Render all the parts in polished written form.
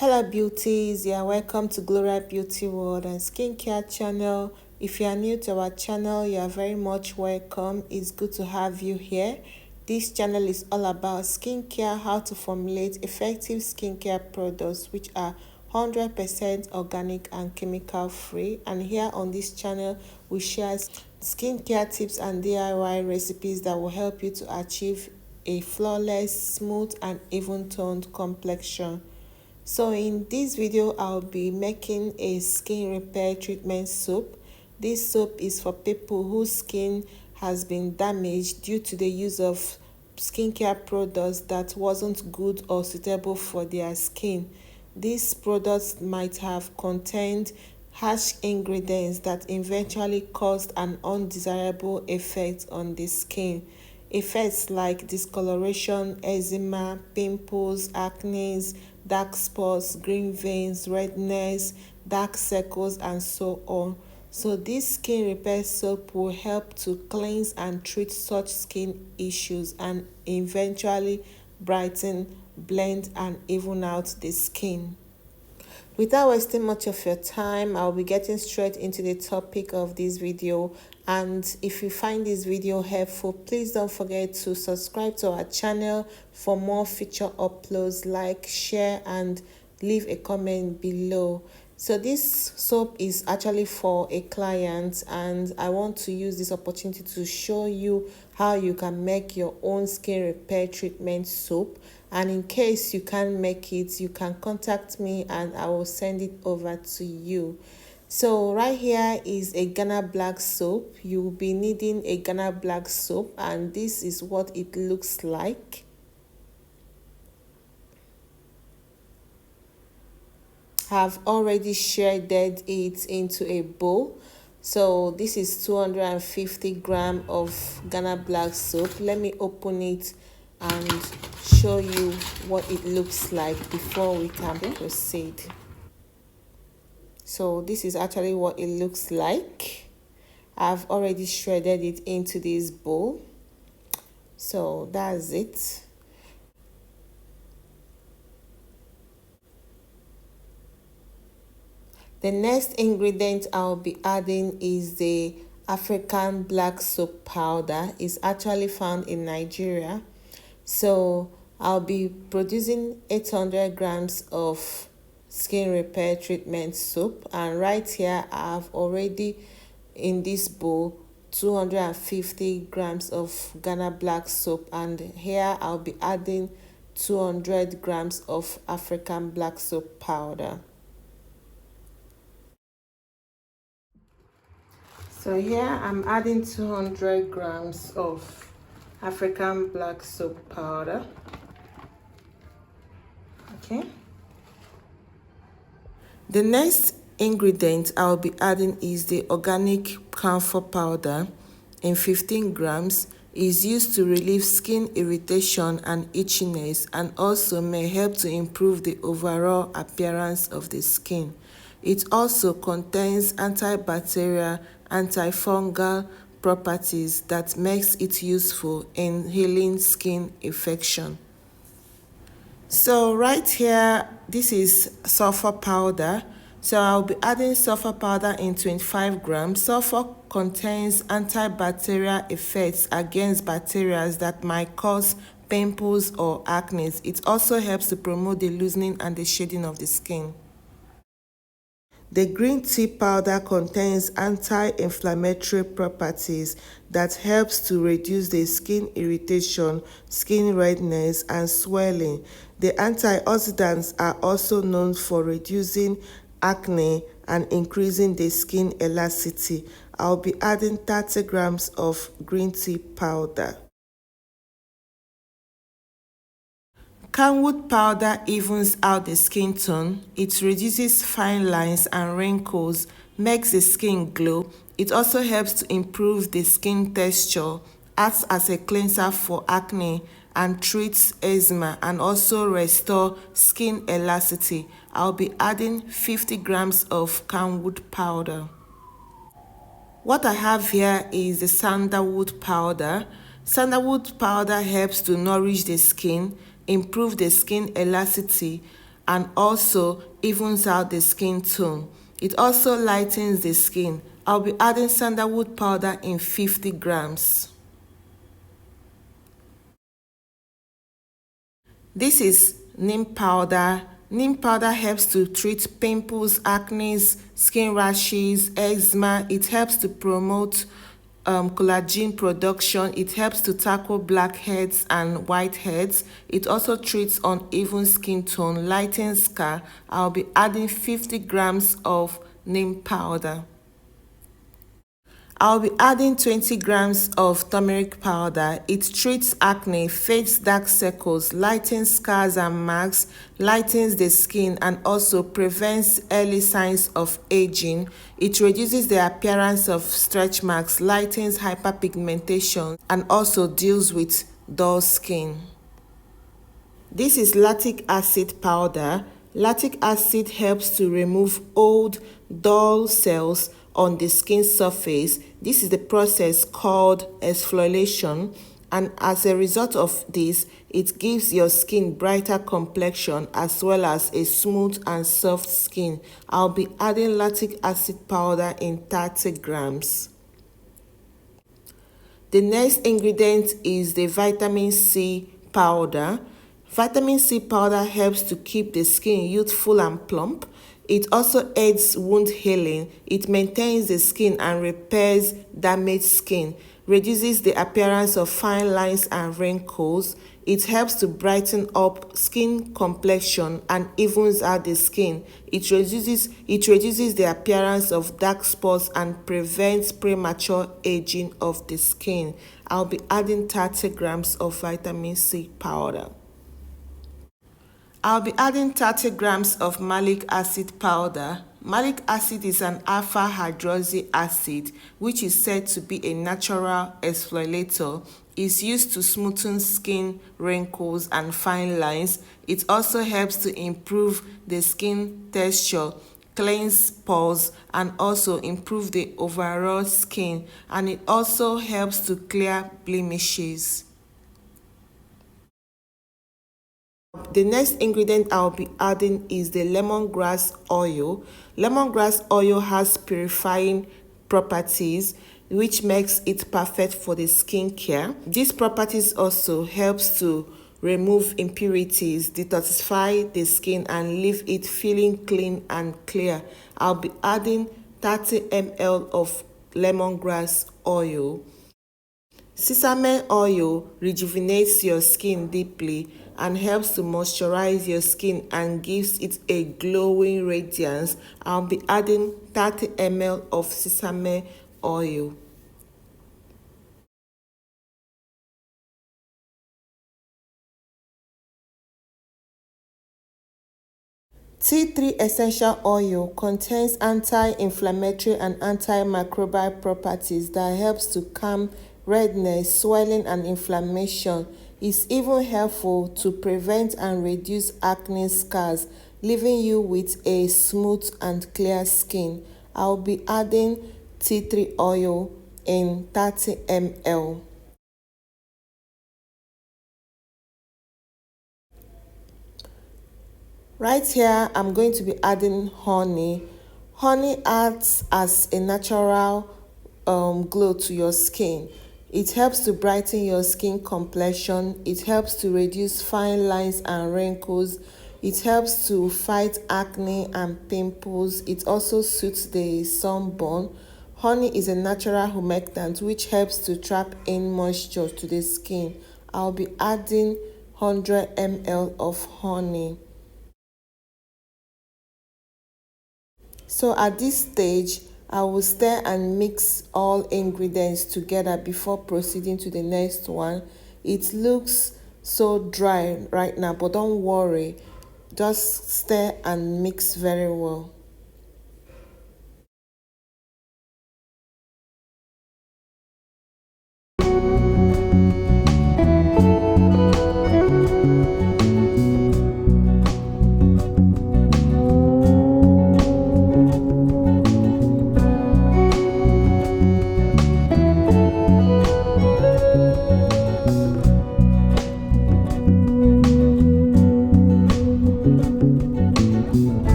Hello beauties, you are welcome to GLOWRITE Beauty World and Skincare channel. If you are new to our channel, you are very much welcome. It's good to have you here. This channel is all about skincare, how to formulate effective skincare products which are 100% organic and chemical free. And here on this channel, we share skincare tips and DIY recipes that will help you to achieve a flawless, smooth and even toned complexion. So in this video, I'll be making a skin repair treatment soap. This soap is for people whose skin has been damaged due to the use of skincare products that wasn't good or suitable for their skin. These products might have contained harsh ingredients that eventually caused an undesirable effect on the skin. Effects like discoloration, eczema, pimples, acne, dark spots, green veins, redness, dark circles, and so on. So this skin repair soap will help to cleanse and treat such skin issues and eventually brighten, blend, and even out the skin. Without wasting much of your time, I'll be getting straight into the topic of this video. And if you find this video helpful, please don't forget to subscribe to our channel for more feature uploads. Like, share, and leave a comment below. So this soap is actually for a client, and I want to use this opportunity to show you how you can make your own skin repair treatment soap. And in case you can't make it, you can contact me and I will send it over to you. So right here is a Ghana black soap. You will be needing a Ghana black soap, and this is what it looks like. Have already shredded it into a bowl. So this is 250 grams of Ghana black soap. Let me open it and show you what it looks like before we can proceed. So this is actually what it looks like. I've already shredded it into this bowl. So that's it. The next ingredient I'll be adding is the African black soap powder. It's actually found in Nigeria. So I'll be producing 800 grams of skin repair treatment soap, and right here I have already in this bowl 250 grams of Ghana black soap, and here I'll be adding 200 grams of African black soap powder. So here I'm adding 200 grams of African black soap powder. Okay. The next ingredient I'll be adding is the organic camphor powder in 15 grams. Is used to relieve skin irritation and itchiness, and also may help to improve the overall appearance of the skin. It also contains antibacterial, antifungal properties that makes it useful in healing skin infection. So right here, this is sulfur powder. So I'll be adding sulfur powder in 25 grams. Sulfur contains antibacterial effects against bacteria that might cause pimples or acne. It also helps to promote the loosening and the shading of the skin. The green tea powder contains anti-inflammatory properties that helps to reduce the skin irritation, skin redness, and swelling. The antioxidants are also known for reducing acne and increasing the skin elasticity. I'll be adding 30 grams of green tea powder. Camwood powder evens out the skin tone. It reduces fine lines and wrinkles, makes the skin glow. It also helps to improve the skin texture, acts as a cleanser for acne, and treats eczema, and also restore skin elasticity. I'll be adding 50 grams of camwood powder. What I have here is the sandalwood powder. Sandalwood powder helps to nourish the skin, improve the skin elasticity, and also evens out the skin tone. It also lightens the skin. I'll be adding sandalwood powder in 50 grams. This is neem powder. Neem powder helps to treat pimples, acne, skin rashes, eczema. It helps to promote collagen production. It helps to tackle blackheads and whiteheads. It also treats uneven skin tone, lightens scar. I'll be adding 50 grams of neem powder. I'll be adding 20 grams of turmeric powder. It treats acne, fades dark circles, lightens scars and marks, lightens the skin, and also prevents early signs of aging. It reduces the appearance of stretch marks, lightens hyperpigmentation, and also deals with dull skin. This is lactic acid powder. Lactic acid helps to remove old, dull cells on the skin surface. This is the process called exfoliation, and as a result of this, it gives your skin brighter complexion as well as a smooth and soft skin. I'll be adding lactic acid powder in 30 grams. The next ingredient is the vitamin C powder. Vitamin C powder helps to keep the skin youthful and plump. It also aids wound healing. It maintains the skin and repairs damaged skin, reduces the appearance of fine lines and wrinkles. It helps to brighten up skin complexion and evens out the skin. It reduces the appearance of dark spots and prevents premature aging of the skin. I'll be adding 30 grams of vitamin C powder. I'll be adding 30 grams of malic acid powder. Malic acid is an alpha hydroxy acid which is said to be a natural exfoliator. It's used to smoothen skin wrinkles and fine lines. It also helps to improve the skin texture, cleanse pores, and also improve the overall skin, and it also helps to clear blemishes. The next ingredient I'll be adding is the lemongrass oil. Lemongrass oil has purifying properties which makes it perfect for the skincare. These properties also helps to remove impurities, detoxify the skin, and leave it feeling clean and clear. I'll be adding 30 ml of lemongrass oil. Sesame oil rejuvenates your skin deeply and helps to moisturize your skin and gives it a glowing radiance. I'll be adding 30 ml of sesame oil. Tea tree essential oil contains anti-inflammatory and antimicrobial properties that helps to calm redness, swelling, and inflammation. It's even helpful to prevent and reduce acne scars, leaving you with a smooth and clear skin. I'll be adding tea tree oil in 30 ml. Right here, I'm going to be adding honey. Honey acts as a natural glow to your skin. It helps to brighten your skin complexion. It helps to reduce fine lines and wrinkles. It helps to fight acne and pimples. It also suits the sunburn. Honey is a natural humectant which helps to trap in moisture to the skin. I'll be adding 100 ml of honey. So at this stage, I will stir and mix all ingredients together before proceeding to the next one. It looks so dry right now, but don't worry. Just stir and mix very well.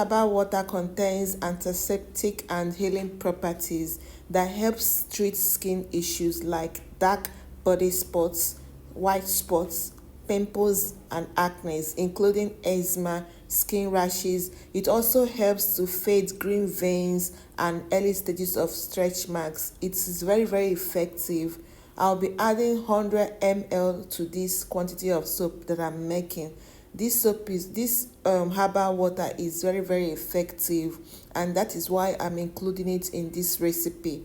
herbal water contains antiseptic and healing properties that helps treat skin issues like dark body spots, white spots, pimples, and acne, including eczema, skin rashes. It also helps to fade green veins and early stages of stretch marks. It is very, very effective. I'll be adding 100 ml to this quantity of soap that I'm making. This herbal water is very, very effective, and that is why I'm including it in this recipe.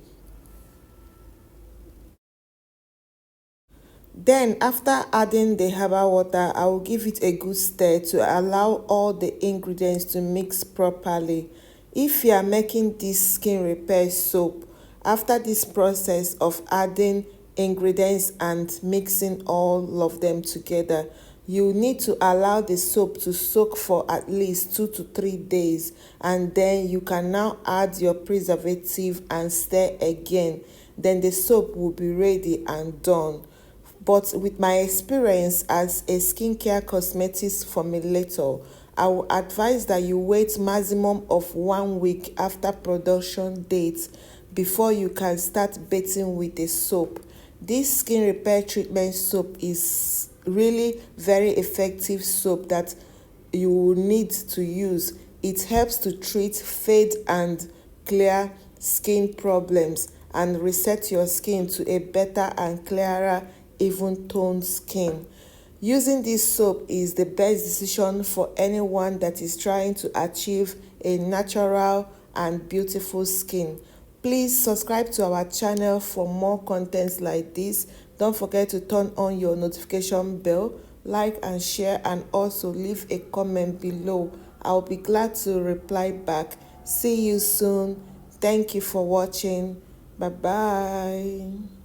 Then after adding the herbal water, I will give it a good stir to allow all the ingredients to mix properly. If you are making this skin repair soap, after this process of adding ingredients and mixing all of them together, you need to allow the soap to soak for at least 2 to 3 days, and then you can now add your preservative and stir again. Then the soap will be ready and done. But with my experience as a skincare cosmetics formulator, I will advise that you wait maximum of 1 week after production date before you can start bathing with the soap. This skin repair treatment soap is really very effective soap that you will need to use. It helps to treat fade and clear skin problems and reset your skin to a better and clearer, even toned skin. Using this soap is the best decision for anyone that is trying to achieve a natural and beautiful skin. Please subscribe to our channel for more contents like this. Don't forget to turn on your notification bell, like and share, and also leave a comment below. I'll be glad to reply back. See you soon. Thank you for watching. Bye bye.